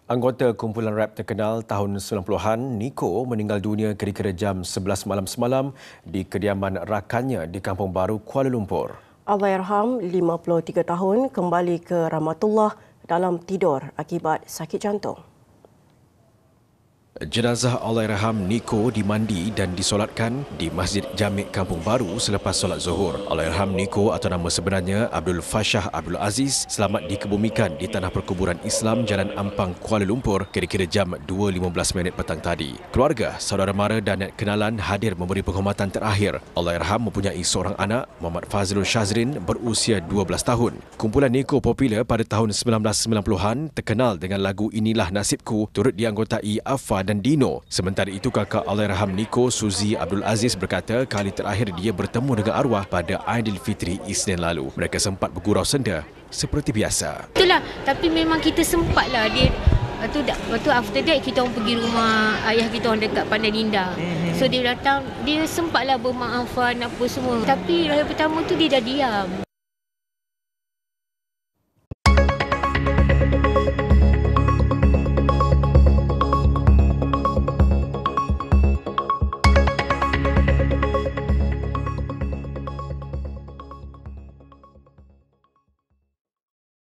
Anggota kumpulan rap terkenal tahun 90-an, Niko, meninggal dunia kira-kira jam 11 malam semalam di kediaman rakannya di Kampung Baru, Kuala Lumpur. Allahyarham, 53 tahun, kembali ke rahmatullah dalam tidur akibat sakit jantung. Jenazah Allahyarham Niko dimandi dan disolatkan di Masjid Jamik Kampung Baru selepas solat Zuhur. Allahyarham Niko atau nama sebenarnya Abdul Fashah Abdul Aziz selamat dikebumikan di Tanah Perkuburan Islam Jalan Ampang, Kuala Lumpur kira-kira jam 2.15 petang tadi. Keluarga, saudara mara dan kenalan hadir memberi penghormatan terakhir. Allahyarham mempunyai seorang anak, Muhammad Fazlul Shazrin, berusia 12 tahun. Kumpulan Niko popular pada tahun 1990-an, terkenal dengan lagu Inilah Nasibku, turut dianggotai Afa dan Dino. Sementara itu, kakak Allahyarham Niko, Suzy Abdul Aziz, berkata kali terakhir dia bertemu dengan arwah pada Aidilfitri Isnin lalu. Mereka sempat bergurau senda seperti biasa. Itulah, tapi memang kita sempatlah dia. Lepas tu after that kita orang pergi rumah ayah kita orang dekat Pandalinda. So dia datang, dia sempatlah bermaafan apa semua. Tapi hari pertama tu dia dah diam.